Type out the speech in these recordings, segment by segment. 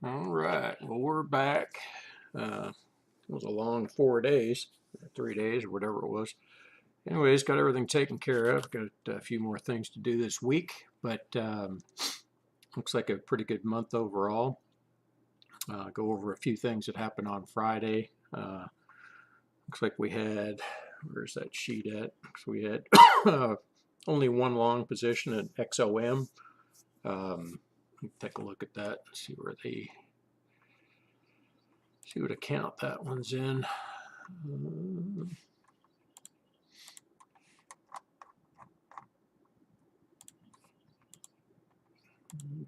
All right, well, we're back. It was a long 4 days, 3 days, or whatever it was. Anyways, got everything taken care of. Got a few more things to do this week, but looks like a pretty good month overall. Go over a few things that happened on Friday. Looks like we had, where's that sheet at? So we had only one long position at XOM. Take a look at that, see where they. See what account that one's in.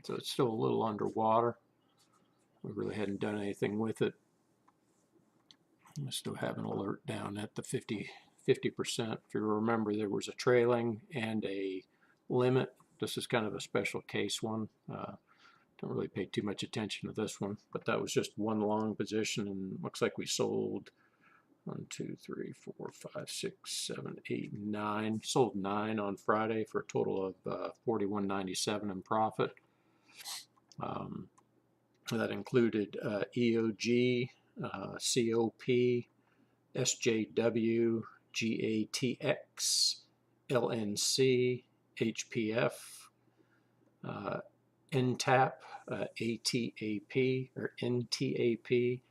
So it's still a little underwater. We really hadn't done anything with it. I still have an alert down at the 50%. If you remember, there was a trailing and a limit. This is kind of a special case one. Don't really pay too much attention to this one, but that was just one long position, and looks like we sold 1, 2, 3, 4, 5, 6, 7, 8, 9. Sold 9 on Friday for a total of $41.97 in profit. That included EOG, COP, SJW, GATX, LNC, HPF, NTAP, ATAP or NTAP,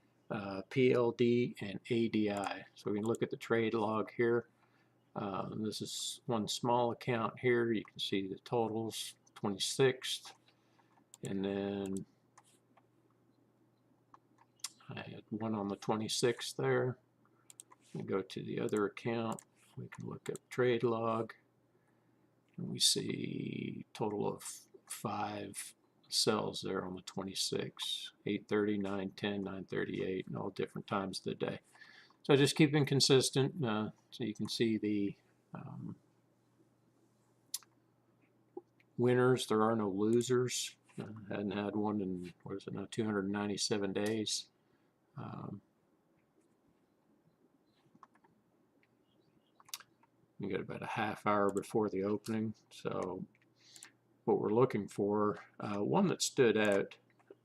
PLD, and ADI. So we can look at the trade log here. This is one small account here. You can see the totals, 26th, and then I had one on the 26th there. We go to the other account. We can look at trade log, and we see total of 5 sells there on the 26th, 8:30, 9:10, 9:38, and all different times of the day. So just keeping consistent, so you can see the winners. There are no losers. Hadn't had one in, what is it now, 297 days. We got about a half hour before the opening, so what we're looking for, one that stood out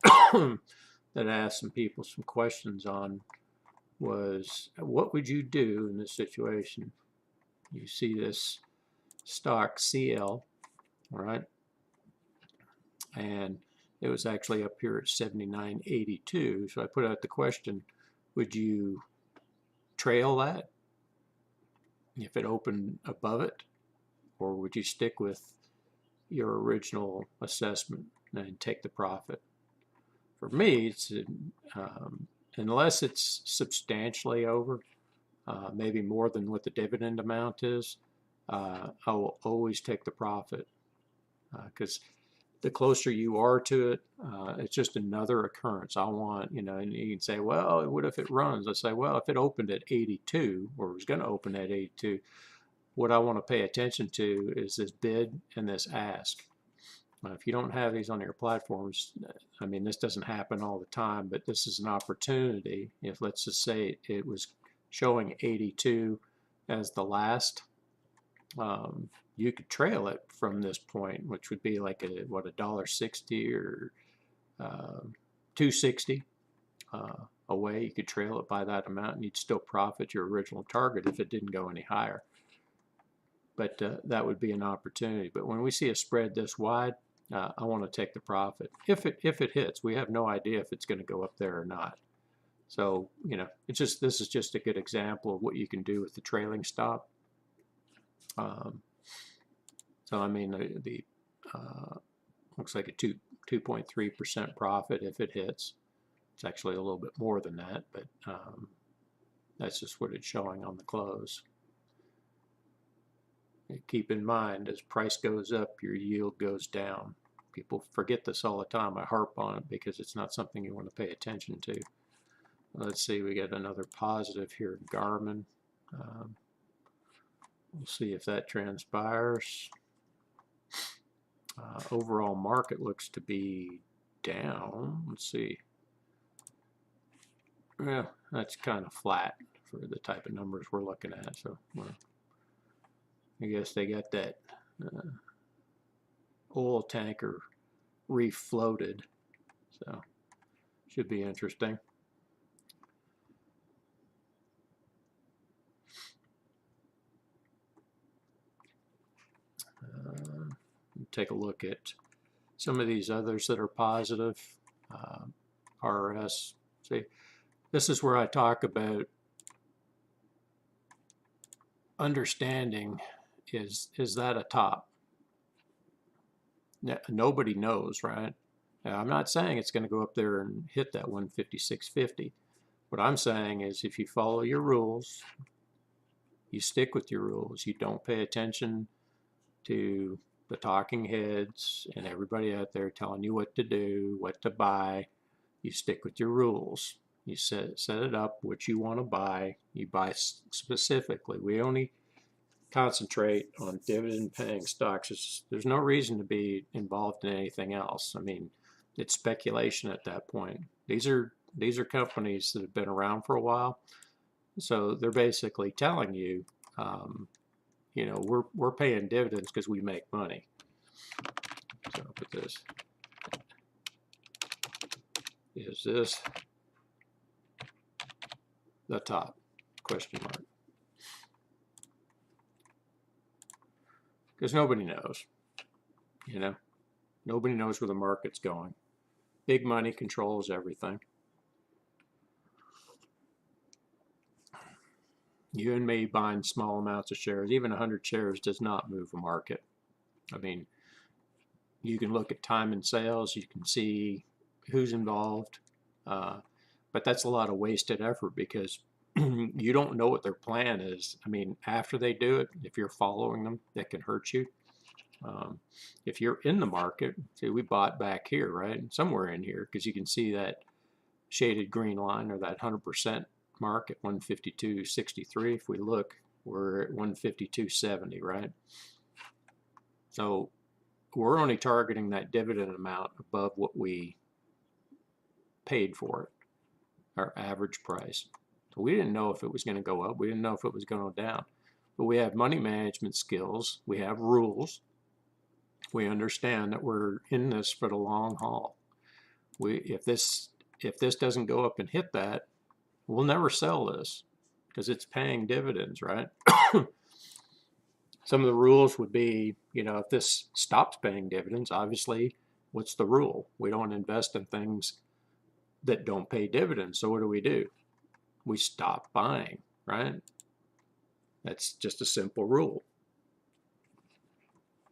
that I asked some people some questions on was, what would you do in this situation? You see this stock CL, all right, and it was actually up here at 79.82. So I put out the question, would you trail that if it opened above it, or would you stick with your original assessment and take the profit? For me, it's unless it's substantially over, maybe more than what the dividend amount is, I will always take the profit, because the closer you are to it, it's just another occurrence. I want, and you can say, well, what if it runs? I say, well, if it opened at 82, or was going to open at 82, what I want to pay attention to is this bid and this ask. If you don't have these on your platforms, I mean, this doesn't happen all the time, but this is an opportunity. If, let's just say, it was showing 82 as the last, you could trail it from this point, which would be like $1.60 or $2.60 away. You could trail it by that amount, and you'd still profit your original target if it didn't go any higher. But that would be an opportunity. But when we see a spread this wide, I want to take the profit if it hits. We have no idea if it's going to go up there or not. So this is just a good example of what you can do with the trailing stop. So I mean, the looks like a 2.3% profit if it hits. It's actually a little bit more than that, but that's just what it's showing on the close. And keep in mind, as price goes up, your yield goes down. People forget this all the time. I harp on it because it's not something you want to pay attention to. Let's see, we got another positive here, Garmin. We'll see if that transpires. Overall market looks to be down. Let's see. Yeah, that's kind of flat for the type of numbers we're looking at. So, well, I guess they got that oil tanker refloated. So Should be interesting. Take a look at some of these others that are positive. RS. See, this is where I talk about understanding, is that a top? Nobody knows, right? Now, I'm not saying it's going to go up there and hit that 156.50. What I'm saying is if you follow your rules, you stick with your rules, you don't pay attention to the talking heads and everybody out there telling you what to do, what to buy, you stick with your rules. You set it up what you want to buy. You buy specifically. We only concentrate on dividend paying stocks. There's no reason to be involved in anything else. I mean, it's speculation at that point. These are companies that have been around for a while, so they're basically telling you, you know, we're paying dividends because we make money. So I'll put this. Is this the top? Question mark. Because nobody knows, you know. Nobody knows where the market's going. Big money controls everything. You and me buying small amounts of shares, even 100 shares does not move a market. I mean, you can look at time and sales, you can see who's involved, but that's a lot of wasted effort because you don't know what their plan is. I mean, after they do it, if you're following them, that can hurt you. If you're in the market, see, we bought back here, right? Somewhere in here, because you can see that shaded green line or that 100% mark at 152.63. If we look, we're at 152.70, right? So we're only targeting that dividend amount above what we paid for it, our average price. So we didn't know if it was going to go up. We didn't know if it was going to go down. But we have money management skills. We have rules. We understand that we're in this for the long haul. If this doesn't go up and hit that, we'll never sell this because it's paying dividends, right? Some of the rules would be, you know, if this stops paying dividends, obviously, what's the rule? We don't invest in things that don't pay dividends. So what do? We stop buying, right? That's just a simple rule.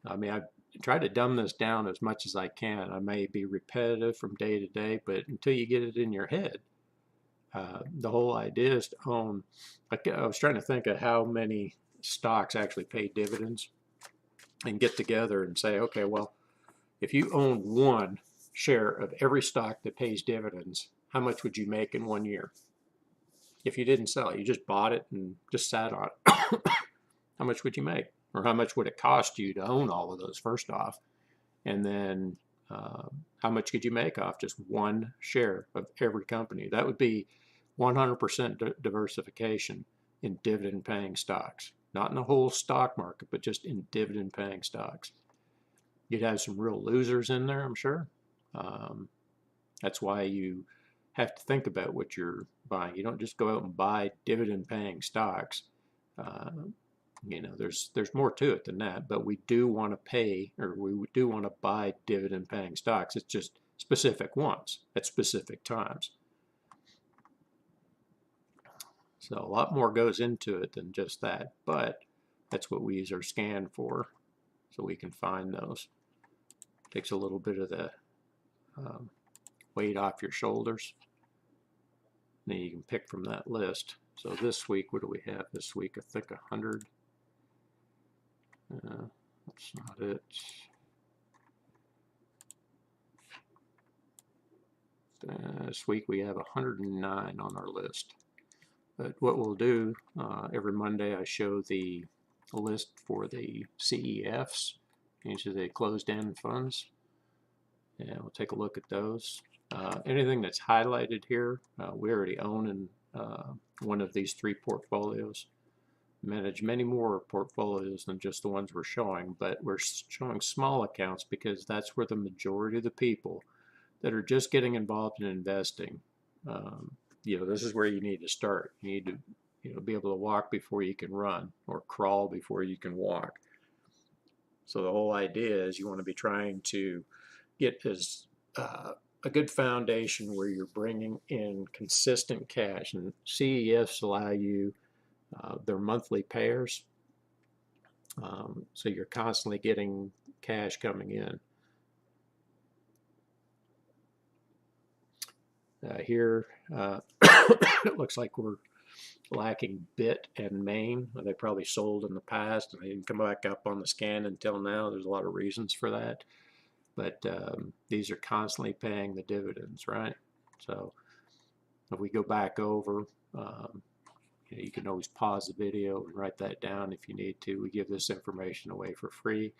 I mean, I try to dumb this down as much as I can. I may be repetitive from day to day, but until you get it in your head, the whole idea is to own. I was trying to think of how many stocks actually pay dividends and get together and say, okay, well, if you own one share of every stock that pays dividends, how much would you make in 1 year? If you didn't sell it, you just bought it and just sat on it, how much would you make? Or how much would it cost you to own all of those first off? And then how much could you make off just one share of every company? That would be 100% diversification in dividend paying stocks. Not in the whole stock market, but just in dividend paying stocks. You'd have some real losers in there, I'm sure. That's why you have to think about what you're buying. You don't just go out and buy dividend paying stocks. You know, there's more to it than that, but we do want to pay, or we do want to buy dividend paying stocks. It's just specific ones at specific times. So a lot more goes into it than just that, but that's what we use our scan for, so we can find those. Takes a little bit of the weight off your shoulders. Then you can pick from that list. So this week, what do we have this week? I think 100. That's not it. This week we have 109 on our list. But what we'll do, every Monday I show the list for the CEFs, these are the closed-end funds. And we'll take a look at those. Anything that's highlighted here, we already own in one of these 3 portfolios. Manage many more portfolios than just the ones we're showing, but we're showing small accounts because that's where the majority of the people that are just getting involved in investing, this is where you need to start. You need to, be able to walk before you can run, or crawl before you can walk. So the whole idea is you want to be trying to get as a good foundation where you're bringing in consistent cash. And CEFs allow you their monthly payers, so you're constantly getting cash coming in. Here, it looks like we're lacking bit and main. They probably sold in the past and they didn't come back up on the scan until now. There's a lot of reasons for that, but these are constantly paying the dividends, right? So if we go back over, you can always pause the video and write that down if you need to. We give this information away for free.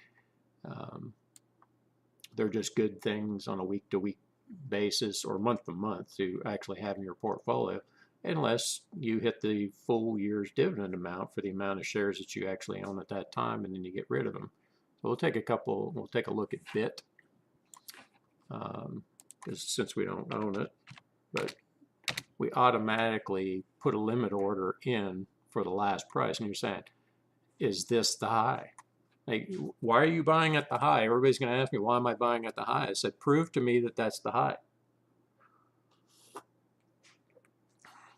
They're just good things on a week-to-week basis or month-to-month to actually have in your portfolio, unless you hit the full year's dividend amount for the amount of shares that you actually own at that time, and then you get rid of them. So we'll take a look at BIT, because since we don't own it, but we automatically put a limit order in for the last price. And you're saying, is this the high? Like, why are you buying at the high? Everybody's going to ask me, why am I buying at the high? I said, prove to me that that's the high.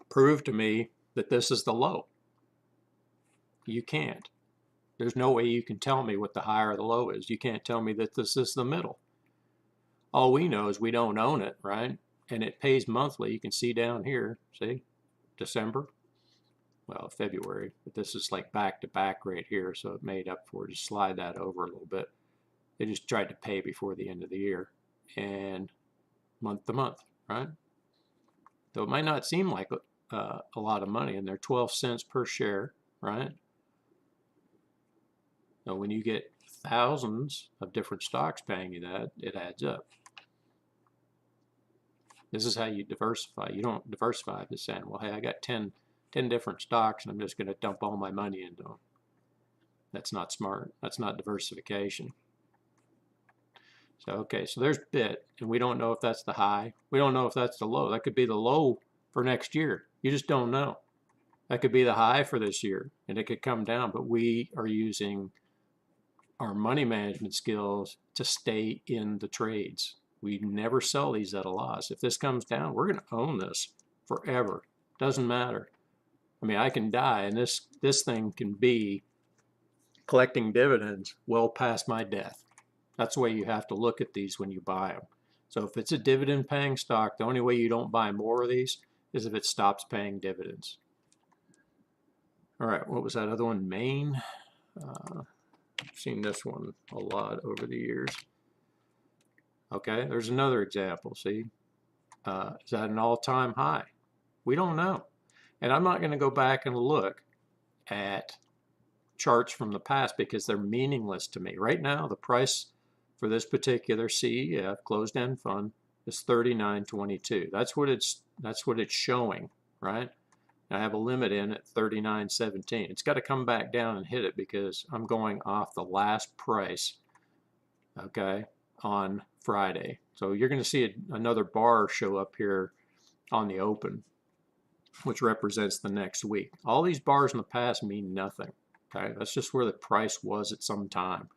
Prove to me that this is the low. You can't. There's no way you can tell me what the high or the low is. You can't tell me that this is the middle. All we know is we don't own it, right? And it pays monthly. You can see down here, see, December, well, February, but this is like back to back right here, so it made up for it. Just slide that over a little bit. They just tried to pay before the end of the year, and month to month, right? Though it might not seem like a lot of money, and they're 12 cents per share, right? Now, when you get thousands of different stocks paying you that, it adds up. This is how you diversify. You don't diversify by saying, well, hey, I got 10 different stocks and I'm just going to dump all my money into them. That's not smart. That's not diversification. So, okay, so there's BIT, and we don't know if that's the high. We don't know if that's the low. That could be the low for next year. You just don't know. That could be the high for this year, and it could come down, but we are using our money management skills to stay in the trades. We never sell these at a loss. If this comes down, we're going to own this forever. Doesn't matter. I mean, I can die, and this thing can be collecting dividends well past my death. That's the way you have to look at these when you buy them. So if it's a dividend-paying stock, the only way you don't buy more of these is if it stops paying dividends. All right, what was that other one? Maine. I've seen this one a lot over the years. Okay, there's another example. See, is that an all-time high? We don't know. And I'm not going to go back and look at charts from the past because they're meaningless to me. Right now, the price for this particular CEF, closed-end fund, is $39.22. That's what it's showing, right? I have a limit in at $39.17. It's got to come back down and hit it because I'm going off the last price, okay, on Friday. So you're going to see another bar show up here on the open, which represents the next week. All these bars in the past mean nothing, okay? That's just where the price was at some time.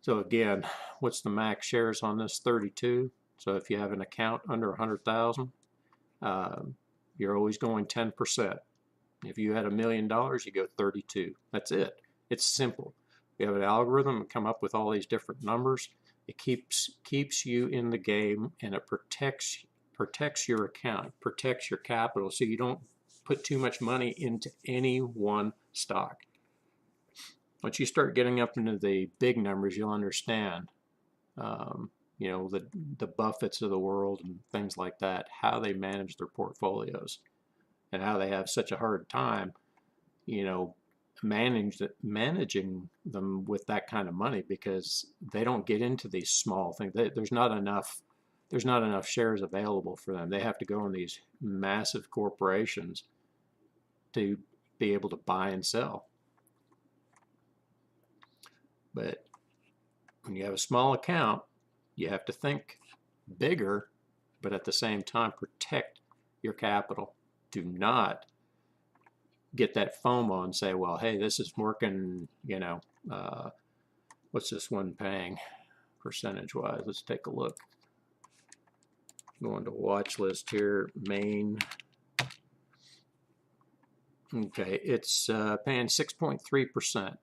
So again, what's the max shares on this? 32. So if you have an account under 100,000, you're always going 10%. If you had $1 million, you go 32. That's it. It's simple. We have an algorithm and come up with all these different numbers. It keeps you in the game, and it protects your account, protects your capital, so you don't put too much money into any one stock. Once you start getting up into the big numbers, you'll understand, the Buffetts of the world and things like that, how they manage their portfolios and how they have such a hard time, managing them with that kind of money because they don't get into these small things. There's not enough shares available for them. They have to go in these massive corporations to be able to buy and sell. But when you have a small account, you have to think bigger, but at the same time protect your capital. Do not get that FOMO and say, well, hey, this is working, you know, what's this one paying percentage-wise? Let's take a look. Going to watch list here, Maine. Okay, it's paying 6.3%,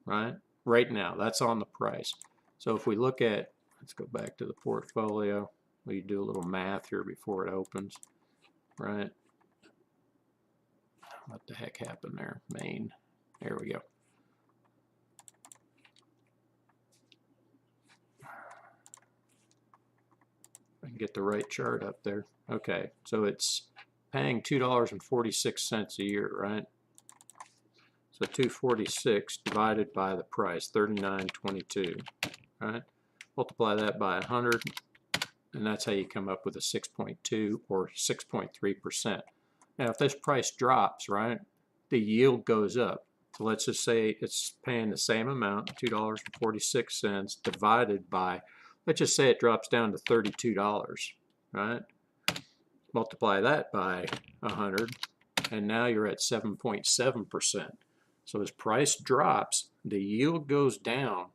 right? Right now, that's on the price. So if we look at, let's go back to the portfolio. We do a little math here before it opens, right? What the heck happened there? Maine. There we go. I can get the right chart up there. Okay, so it's paying $2.46 a year, right? So 246 divided by the price, 39.22, right? Multiply that by 100, and that's how you come up with a 6.2 or 6.3%. Now, if this price drops, right, the yield goes up. So let's just say it's paying the same amount, $2.46, divided by, let's just say it drops down to $32, right? Multiply that by 100, and now you're at 7.7%. So as price drops, the yield goes down,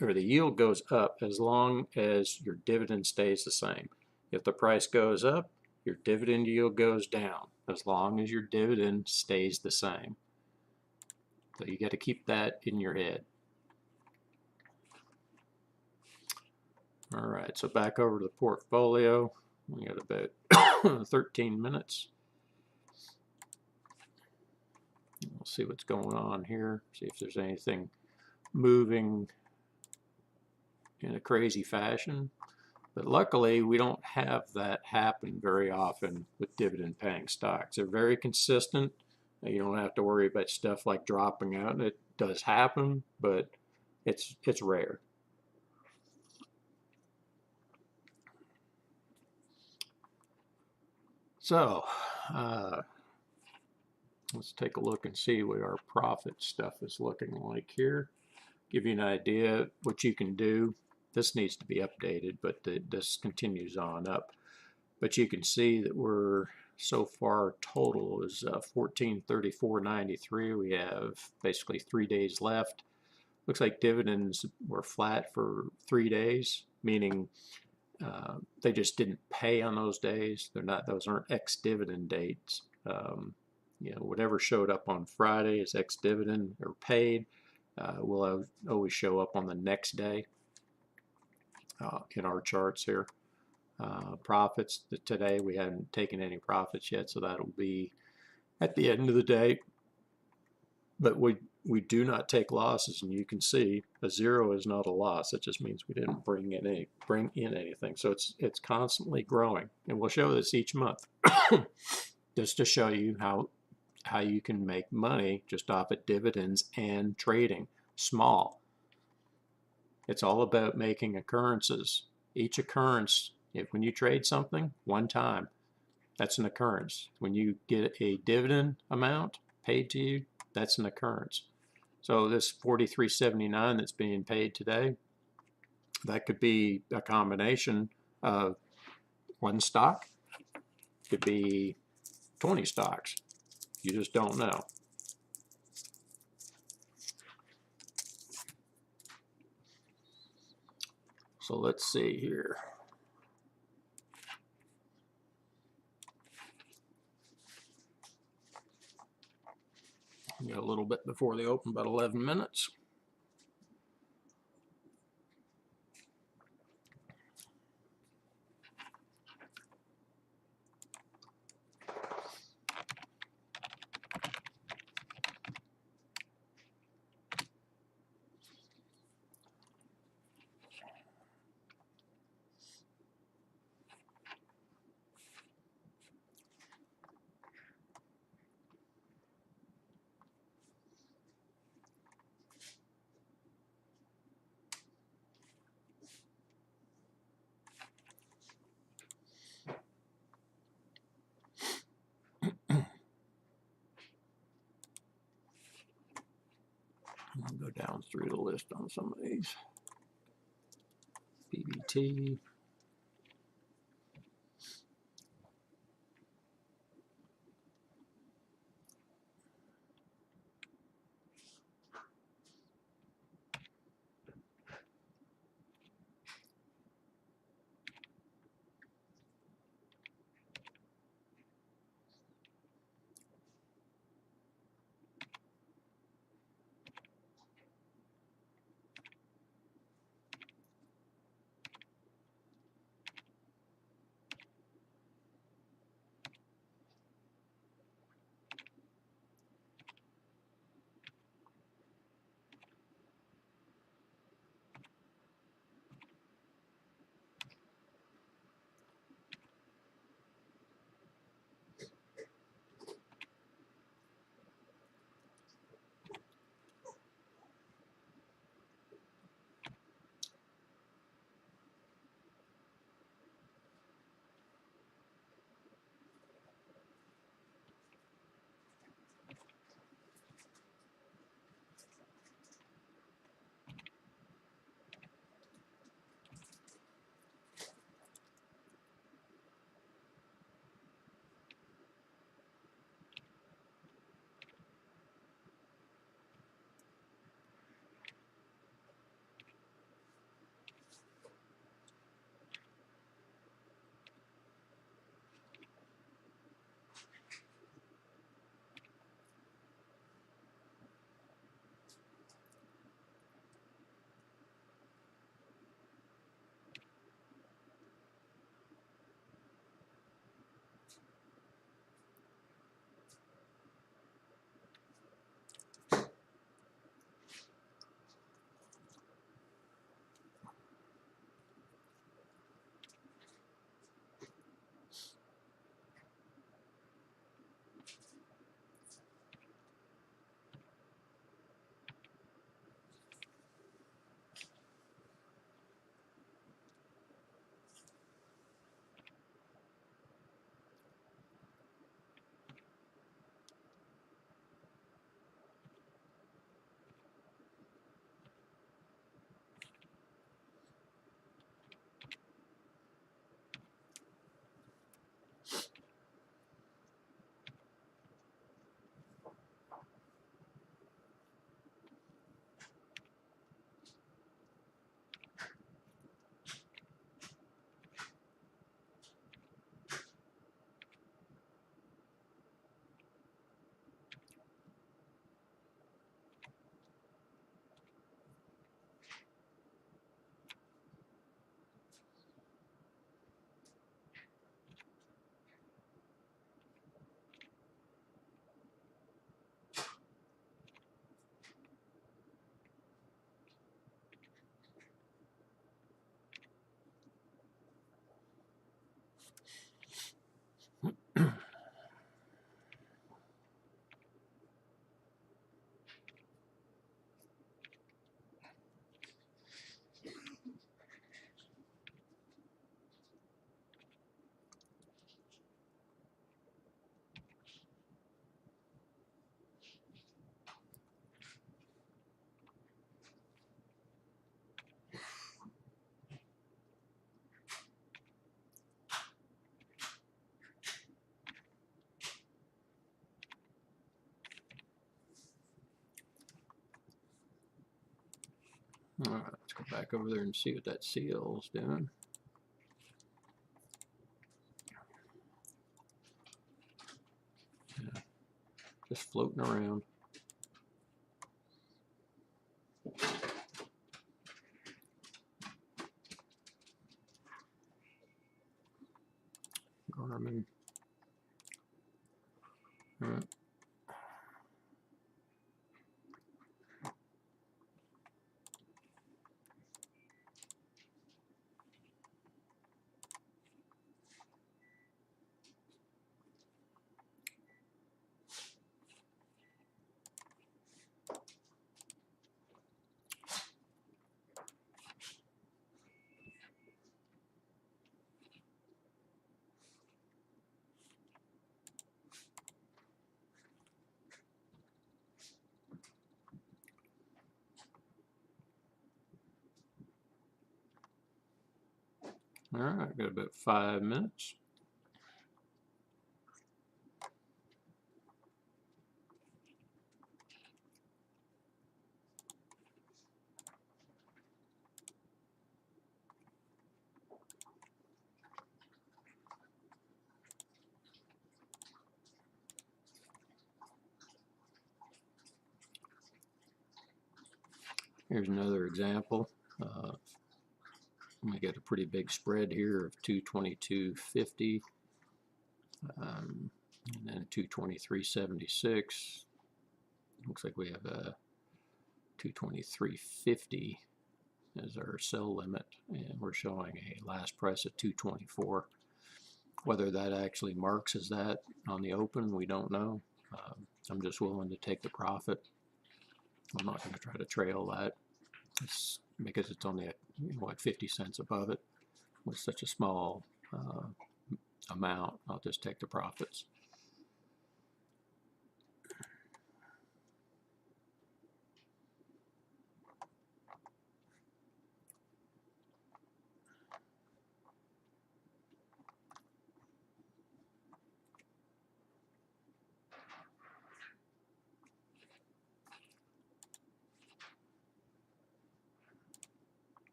or the yield goes up as long as your dividend stays the same. If the price goes up, your dividend yield goes down as long as your dividend stays the same. So you got to keep that in your head. All right, so back over to the portfolio. We got about 13 minutes. We'll see what's going on here, see if there's anything moving in a crazy fashion. But luckily, we don't have that happen very often with dividend paying stocks. They're very consistent. You don't have to worry about stuff like dropping out. It does happen, but it's rare. So let's take a look and see what our profit stuff is looking like here. Give you an idea what you can do. This needs to be updated, but this continues on up. But you can see that we're so far total is 1434.93. We have basically 3 days left. Looks like dividends were flat for 3 days, meaning they just didn't pay on those days. Those aren't ex-dividend dates. You know, whatever showed up on Friday is ex-dividend or paid. Will always show up on the next day in our charts here. Profits today, we haven't taken any profits yet, so that'll be at the end of the day. But we do not take losses, and you can see a zero is not a loss. It just means we didn't bring in anything. So it's constantly growing, and we'll show this each month just to show you how you can make money just off of dividends and trading small. It's all about making occurrences. Each occurrence, when you trade something one time, that's an occurrence. When you get a dividend amount paid to you, that's an occurrence. So this $43.79 that's being paid today, that could be a combination of one stock, could be 20 stocks. You just don't know. So let's see here. We got a little bit before they open, about 11 minutes. I'll go down through the list on some of these. T. All right, let's go back over there and see what that CL's doing. Yeah, just floating around. Garmin. All right. All right, got about 5 minutes. Here's another example. We get a pretty big spread here of 222.50, and then 223.76. Looks like we have a 223.50 as our sell limit, and we're showing a last price of 224. Whether that actually marks as that on the open, we don't know. I'm just willing to take the profit. I'm not going to try to trail that. Because it's only at, what, 50 cents above it. With such a small amount, I'll just take the profits.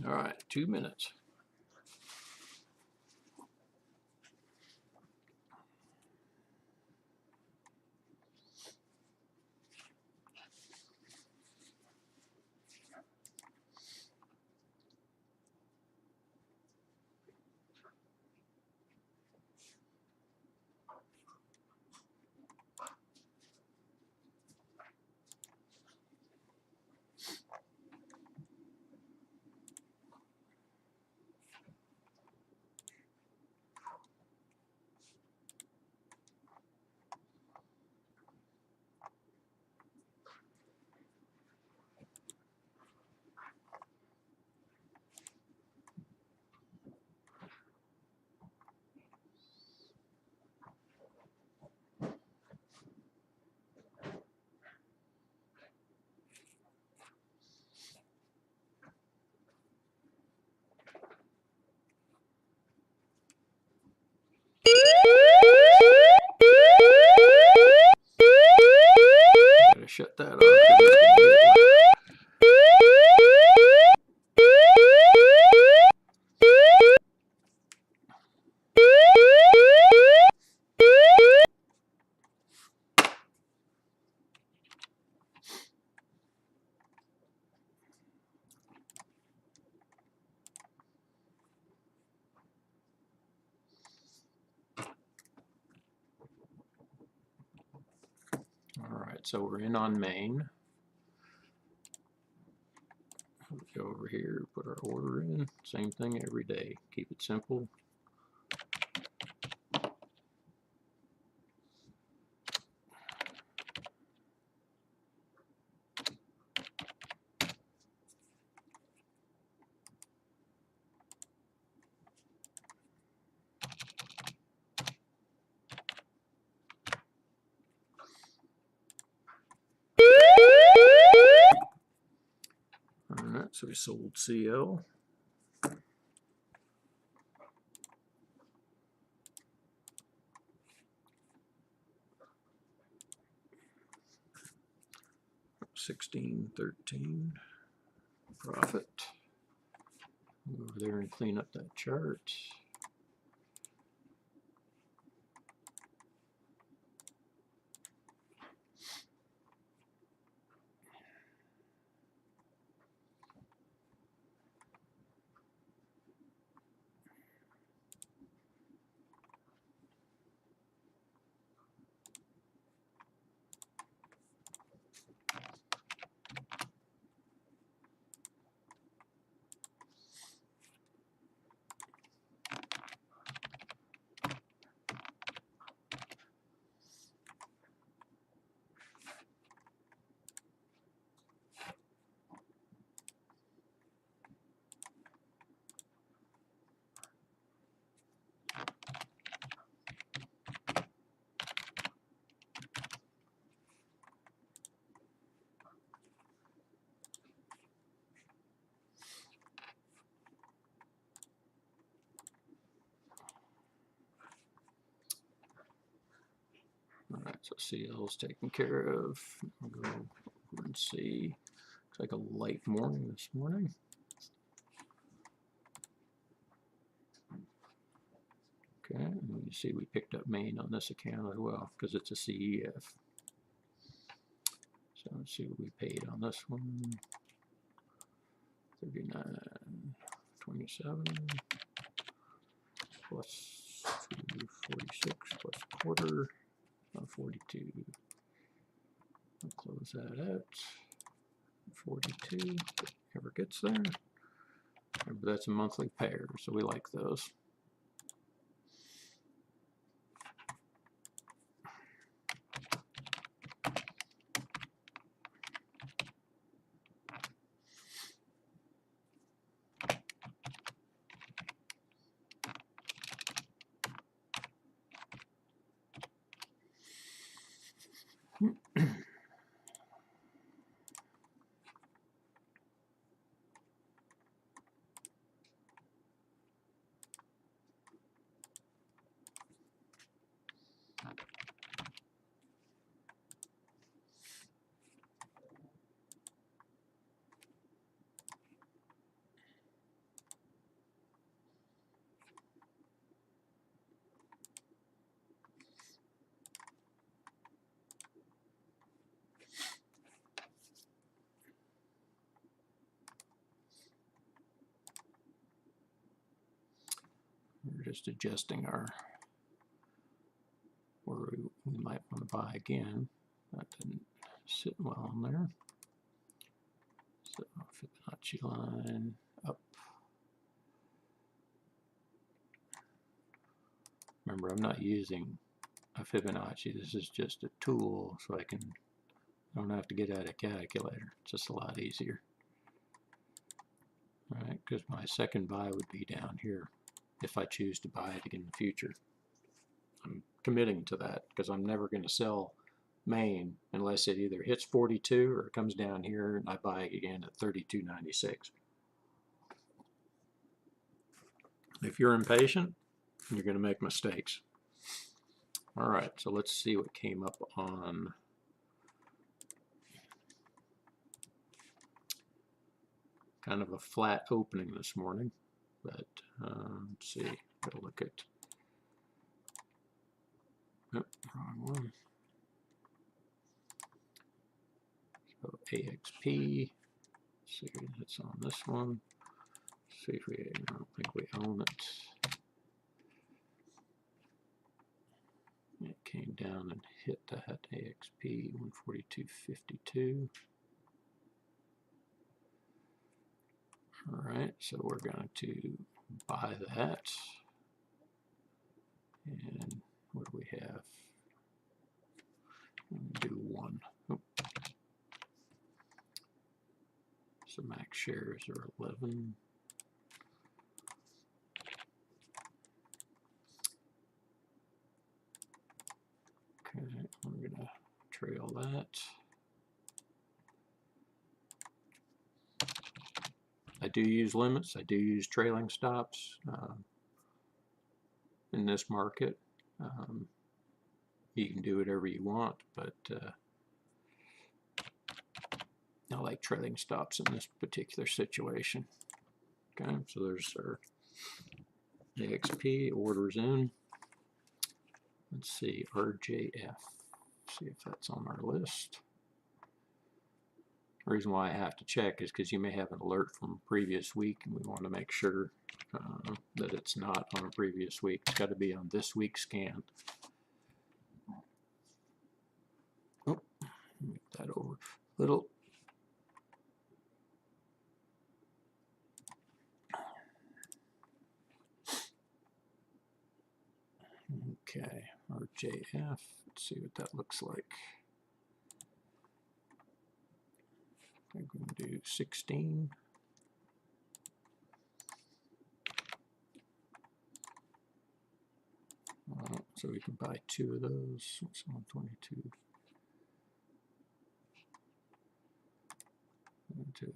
All right, 2 minutes. Gotta shut that off. All right, so we're in on main. Go over here, put our order in. Same thing every day. Keep it simple. Alright, so we sold CL. $16.13 profit. Go over there and clean up that chart. Alright, so CL is taken care of. I'll go over and see. Looks like a light morning this morning. Okay, and you see we picked up Maine on this account as well because it's a CEF. So let's see what we paid on this one. 39.27 plus 246 plus a quarter. 42. I'll close that out. 42, if it ever gets there. Remember, that's a monthly pair, so we like those. We're just adjusting our where we might want to buy again. That didn't sit well on there. So Fibonacci line up. Remember, I'm not using a Fibonacci. This is just a tool so I don't have to get out a calculator. It's just a lot easier. All right, because my second buy would be down here if I choose to buy it in the future. I'm committing to that because I'm never going to sell Maine unless it either hits 42 or it comes down here and I buy it again at 32.96. If you're impatient, you're going to make mistakes. All right, so let's see what came up on kind of a flat opening this morning, but let's see. Gotta look at. Oh, wrong one. So AXP. See if it's on this one. See if I don't think we own it. It came down and hit that AXP 142.52. All right, so we're going to buy that. And what do we have? Do one. Oh. So max shares are 11. Okay, I'm going to trail that. I do use limits. I do use trailing stops in this market. You can do whatever you want, but I like trailing stops in this particular situation. Okay, so there's our AXP orders in. Let's see, RJF. See if that's on our list. The reason why I have to check is because you may have an alert from previous week, and we want to make sure that it's not on a previous week. It's got to be on this week's scan. Oh, make that over a little. Okay, RJF. Let's see what that looks like. I'm going to do 16. So we can buy 2 of those. What's 122? Going to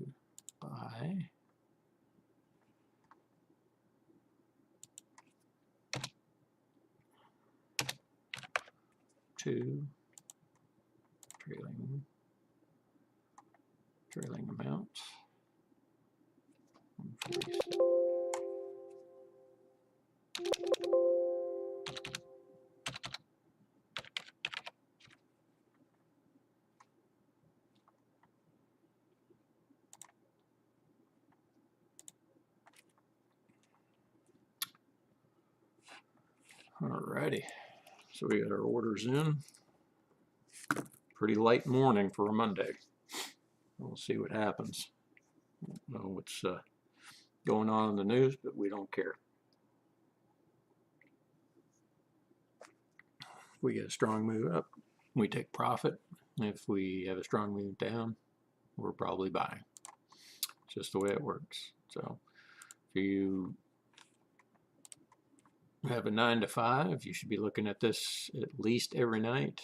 buy. Two. Trailing amount. 146. Alrighty, so we got our orders in. Pretty light morning for a Monday. We'll see what happens. I don't know what's going on in the news, but we don't care. If we get a strong move up, we take profit. If we have a strong move down, we're probably buying. It's just the way it works. So if you have a 9 to 5, you should be looking at this at least every night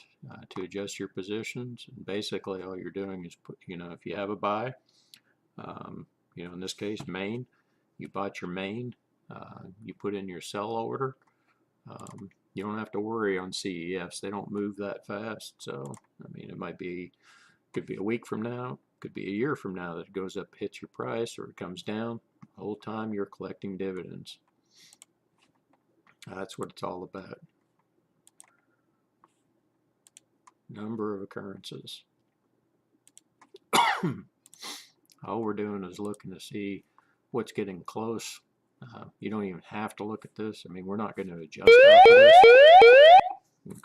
to adjust your positions. And basically all you're doing is put, if you have a buy, in this case main, you bought your main, you put in your sell order. You don't have to worry on CEFs. They don't move that fast. So I mean, could be a week from now, could be a year from now that it goes up, hits your price, or it comes down. The whole time you're collecting dividends. That's what it's all about. Number of occurrences. All we're doing is looking to see what's getting close. You don't even have to look at this. I mean, we're not going to adjust off of this.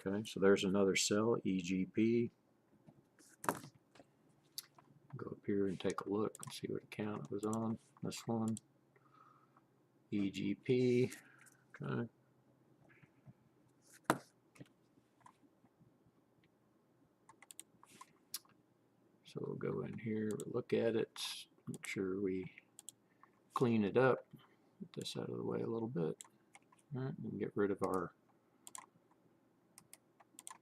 Okay, so there's another cell, EGP. Go up here and take a look and see what account it was on. This one, EGP. Okay. So we'll go in here, look at it, make sure we clean it up. Get this out of the way a little bit. All right, and get rid of our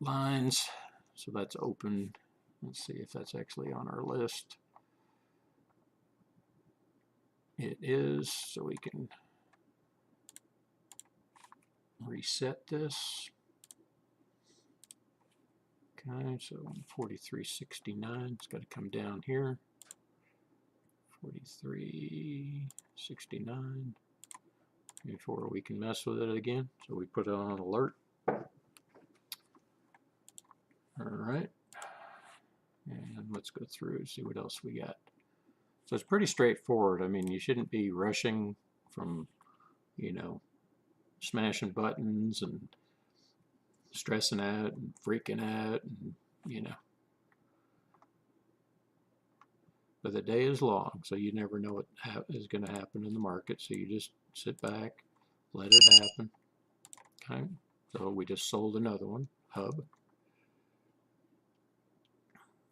lines. So that's open. Let's see if that's actually on our list. It is, so we can reset this. Okay, so 43.69, it's got to come down here. 43.69 before we can mess with it again. So we put it on alert. All right, and let's go through and see what else we got. So it's pretty straightforward. I mean, you shouldn't be rushing from, smashing buttons and stressing out and freaking out, and but the day is long, so you never know what is going to happen in the market. So you just sit back, let it happen. Okay, so we just sold another one, HUBB,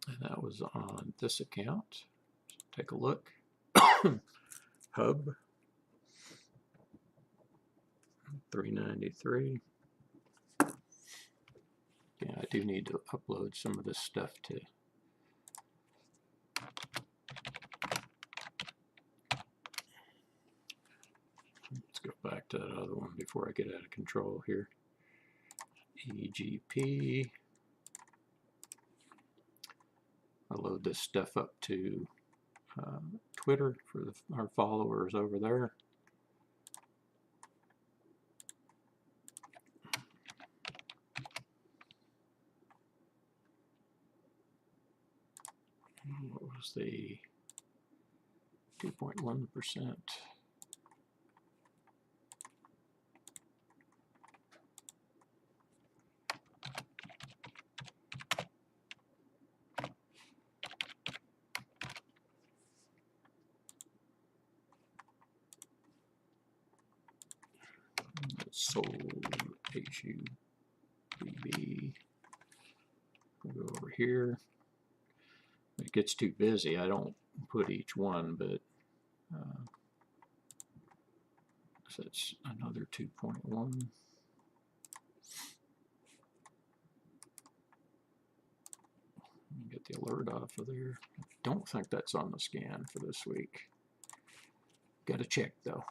and that was on this account. Take a look. HUBB 393. Yeah, I do need to upload some of this stuff to let's go back to that other one before I get out of control here. EGP. I'll load this stuff up to Twitter for our followers over there. What was the 2.1%? Sold HUBB. We'll go over here. If it gets too busy, I don't put each one, but so it's another 2.1. Get the alert off of there. I don't think that's on the scan for this week. Got to check though.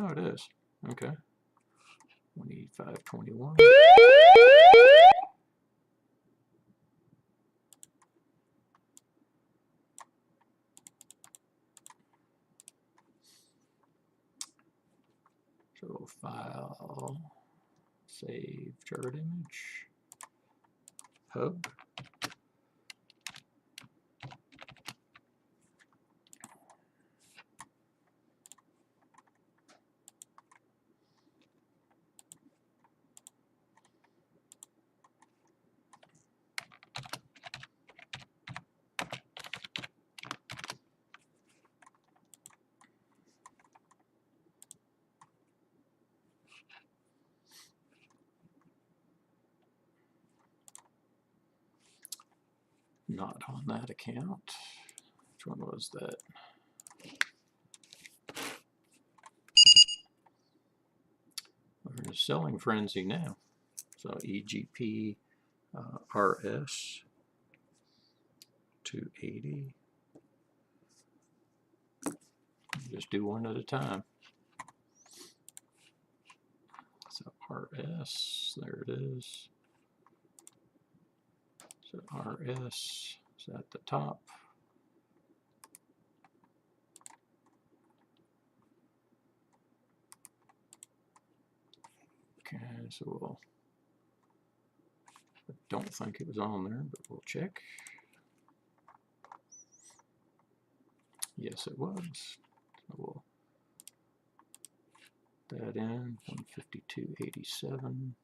Oh, it is. Okay. 185.21. So file, save chart image, HUBB. Not on that account. Which one was that? We're in a selling frenzy now. So EGP RS 280. Just do one at a time. So RS, there it is. So RS is at the top. Okay, so I don't think it was on there, but we'll check. Yes, it was. So we'll put that in, 152.87.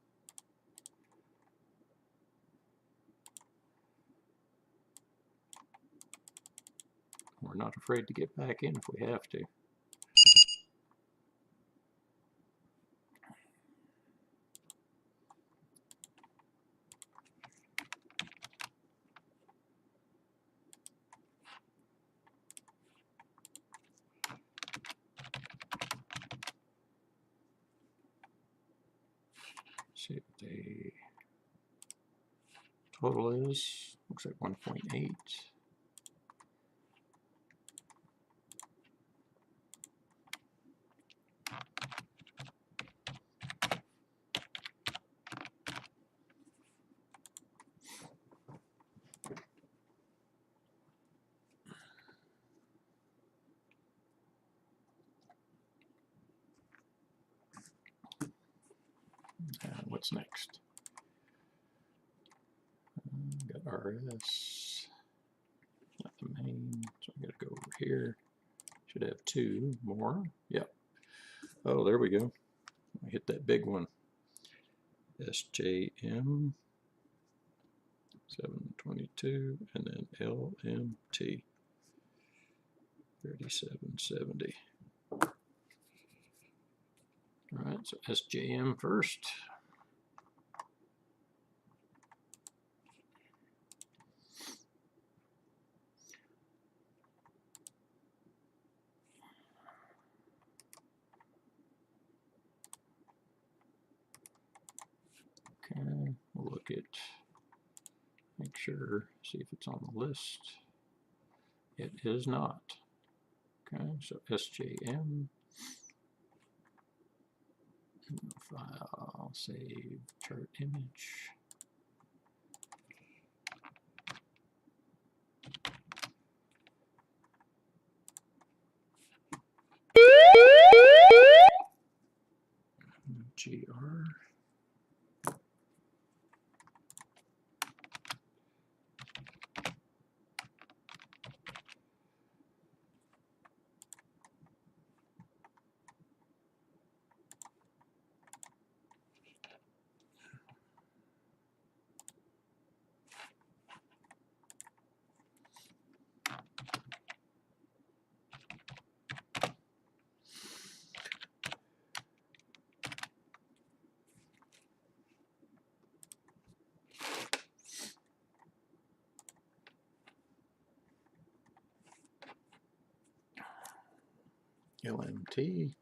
We're not afraid to get back in if we have to. See what the total is. Looks like 1.8. And what's next? Got RS, not the main, so I'm going to go over here. Should have two more. Yep. Oh, there we go. I hit that big one. SJM 722, and then LMT 3770. All right, so SJM first. Okay, we'll look at, make sure, see if it's on the list. It is not. Okay, so SJM, file, save, chart image. INGR. LMT.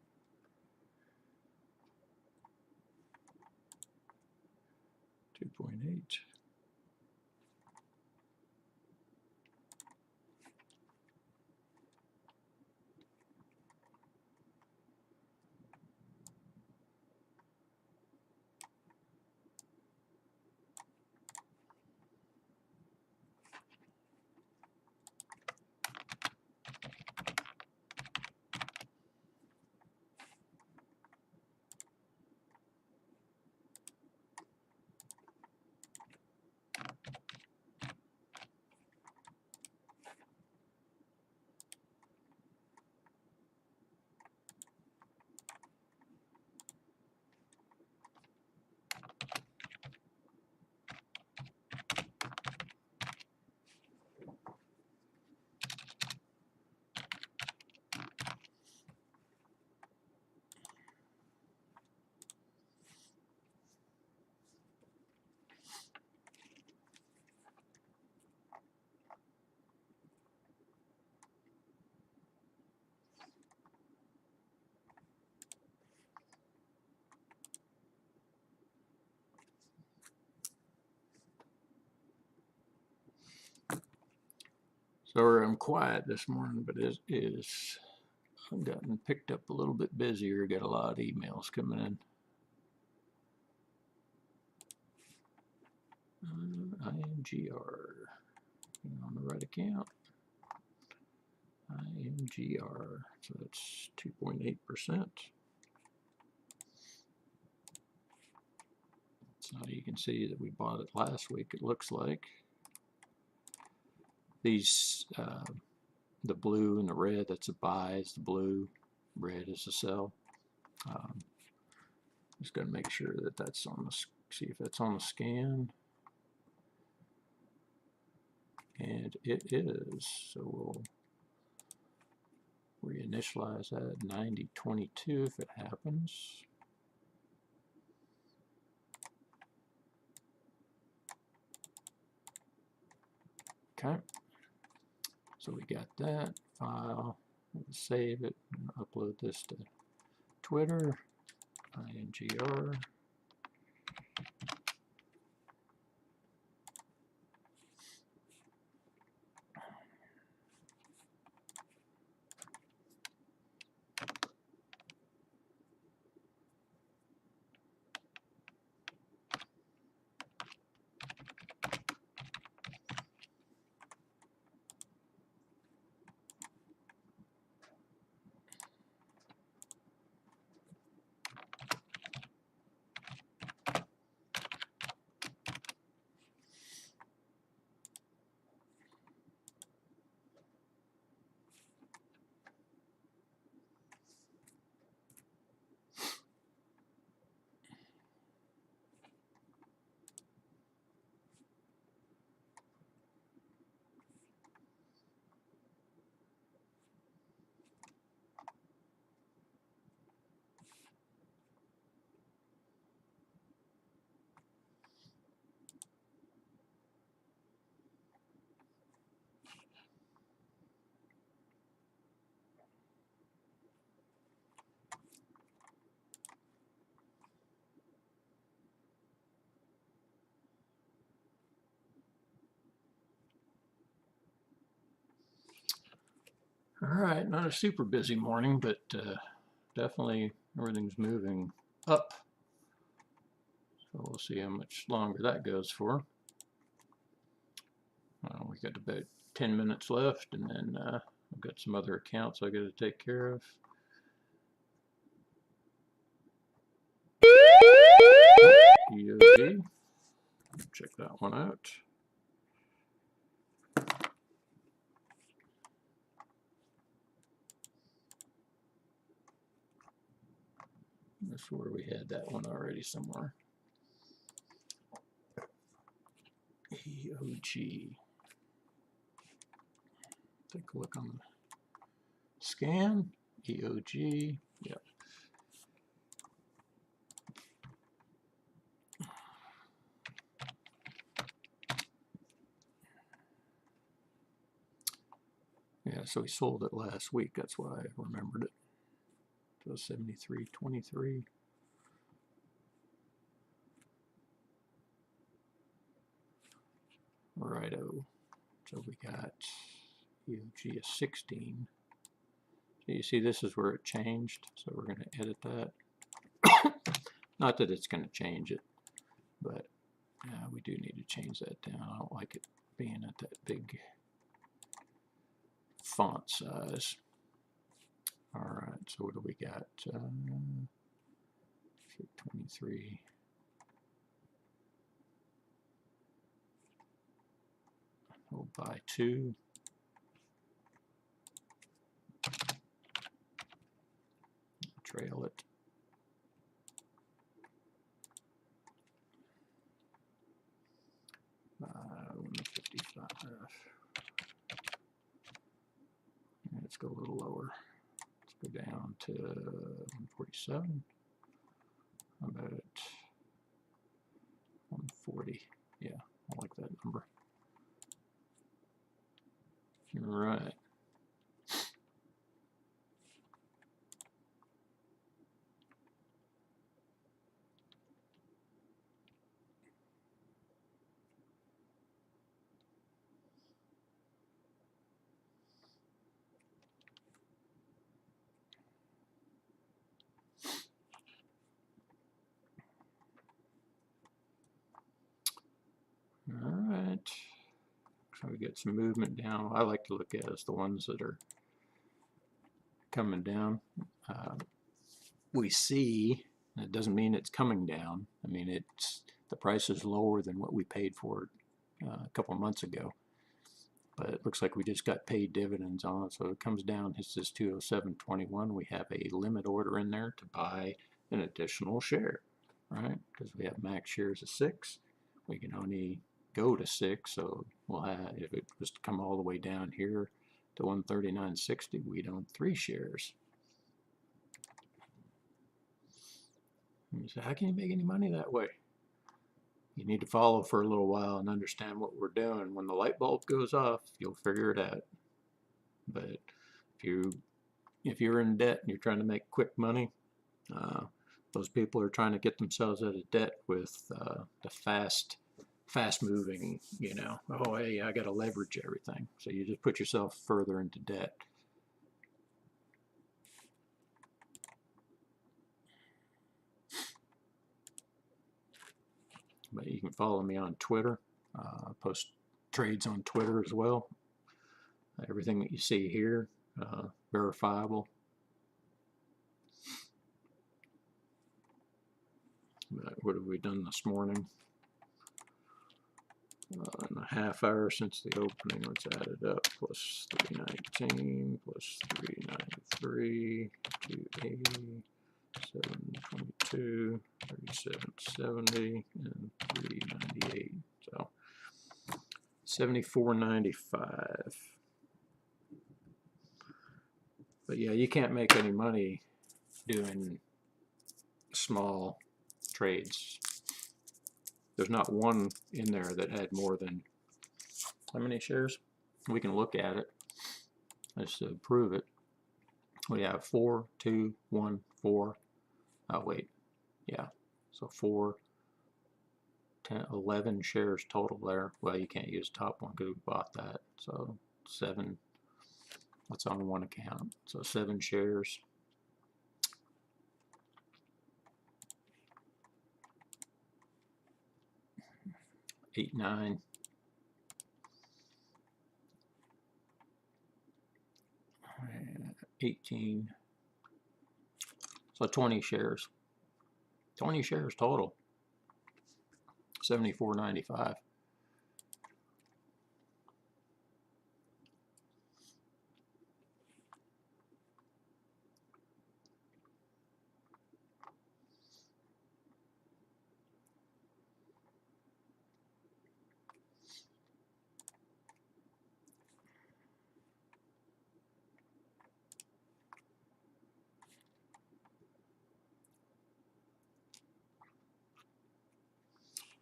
.8. Sorry, I'm quiet this morning, but it is, I've gotten picked up a little bit busier, got a lot of emails coming in. INGR, on the right account. INGR, so that's 2.8%. So you can see that we bought it last week, it looks like. These, the blue and the red, that's a buy, is the blue, red is a sell. Just got to make sure that that's on the, see if that's on the scan. And it is, so we'll reinitialize that at 90.22 if it happens. Okay, so we got that file. We'll save it and upload this to Twitter. INGR. All right, not a super busy morning, but definitely everything's moving up. So we'll see how much longer that goes for. We got about 10 minutes left, and then I've got some other accounts I got to take care of. EOG, check that one out. That's where we had that one already somewhere. EOG. Take a look on the scan. EOG. Yep. Yeah, so we sold it last week. That's why I remembered it. So 73.23. Righto. So we got EOG is 16. So you see this is where it changed. So we're going to edit that. Not that it's going to change it, but we do need to change that down. I don't like it being at that big font size. All right, so what do we got? 23. We'll buy 2. Trail it. $155. Let's go a little lower. Let's go down to 147. How about 140? Yeah, I like that number. All right. All right. So we get some movement down. I like to look at as the ones that are coming down. We see, it doesn't mean it's coming down. I mean, it's the price is lower than what we paid for it a couple months ago. But it looks like we just got paid dividends on it. So it comes down, it says 207.21. We have a limit order in there to buy an additional share, right? Because we have max shares of 6. We can only go to 6. So we'll have, if it was to come all the way down here to 139.60, we'd own 3 shares. And you say, how can you make any money that way? You need to follow for a little while and understand what we're doing. When the light bulb goes off, you'll figure it out. But if you're in debt and you're trying to make quick money, those people are trying to get themselves out of debt with the fast moving, you know, oh, hey, I got to leverage everything. So you just put yourself further into debt. But you can follow me on Twitter. Post trades on Twitter as well. Everything that you see here, verifiable. But what have we done this morning? In a half hour since the opening, let's add it up. Plus 319, plus 393, 280, 722, 3770, and 398. So 74.95. But yeah, you can't make any money doing small trades. There's not one in there that had more than how many shares? We can look at it just to prove it. We have 4, 2, 1, 4. Oh wait, yeah. So 4, 10, 11 shares total there. Well, you can't use top one because we bought that. So 7, That's on one account. So 7 shares. Eight, 9. 18. So 20 shares. 20 shares total. $74.95.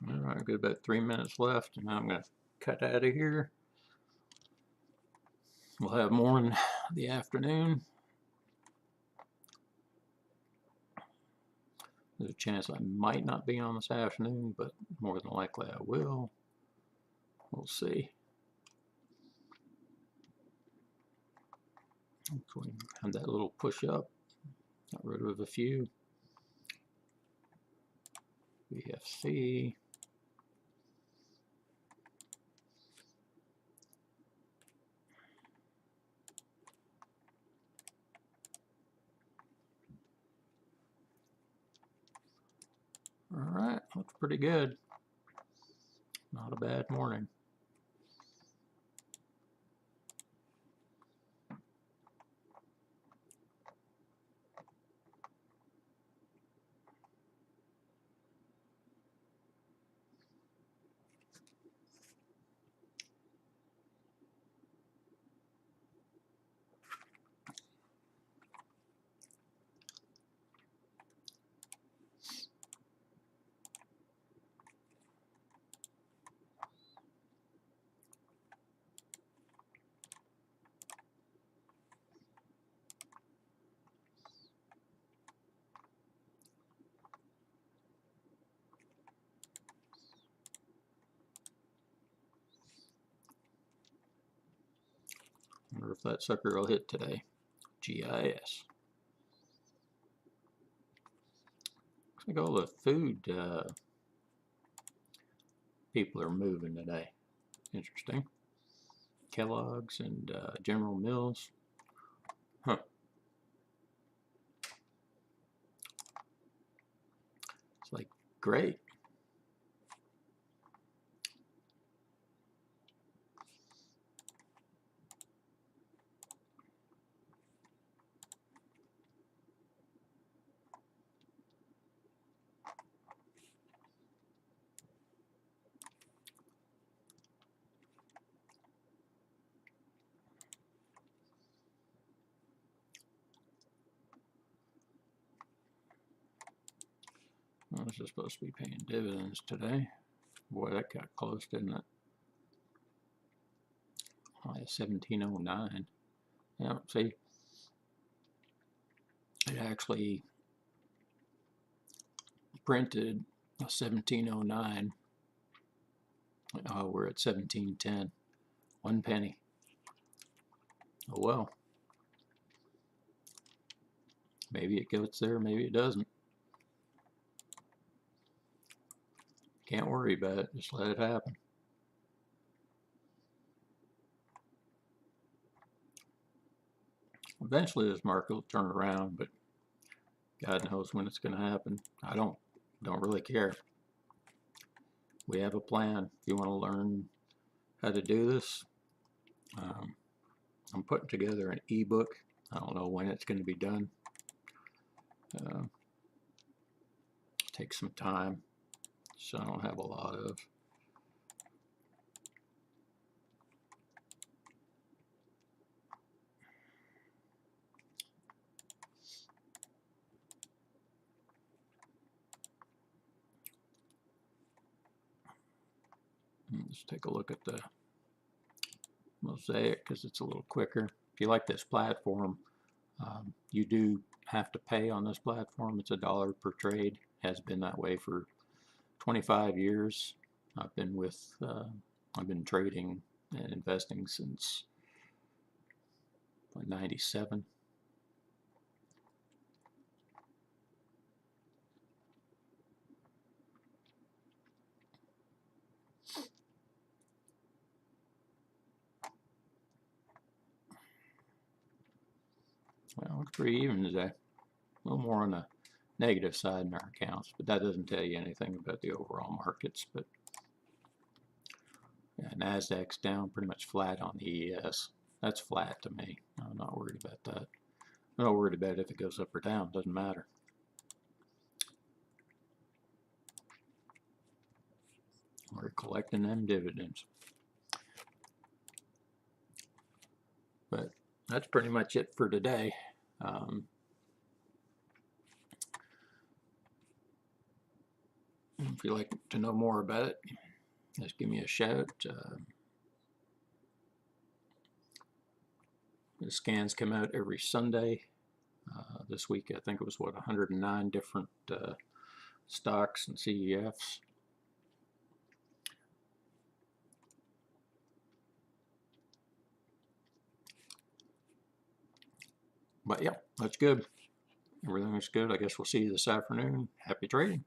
All right, I've got about 3 minutes left, and I'm going to cut out of here. We'll have more in the afternoon. There's a chance I might not be on this afternoon, but more than likely I will. We'll see. So we have that little push up. Got rid of a few. VFC. All right, looks pretty good. Not a bad morning. Wonder if that sucker will hit today. GIS. Looks like all the food people are moving today. Interesting. Kellogg's and General Mills. Huh. It's like, great. Well, this is supposed to be paying dividends today. Boy, that got close, didn't it? Oh, 1709. Yeah, see, it actually printed a 1709. We're at 1710. 1 penny. Oh well. Maybe it goes there, maybe it doesn't. Can't worry about it, just let it happen. Eventually this market will turn around, but God knows when it's going to happen. I don't really care. We have a plan. If you want to learn how to do this, I'm putting together an ebook. I don't know when it's going to be done. Takes some time, so I don't have a lot of. Let's take a look at the Mosaic because it's a little quicker. If you like this platform, you do have to pay on this platform. It's $1 per trade. Has been that way for 25 years. I've been trading and investing since 97. Well, it's pretty even today. A little more on the negative side in our accounts, but that doesn't tell you anything about the overall markets. But yeah, Nasdaq's down pretty much flat on the ES. That's flat to me. I'm not worried about that. I'm not worried about if it goes up or down. Doesn't matter. We're collecting them dividends. But that's pretty much it for today. If you'd like to know more about it, just give me a shout. The scans come out every Sunday. This week, I think it was, what, 109 different stocks and CEFs. But yeah, that's good. Everything is good. I guess we'll see you this afternoon. Happy trading.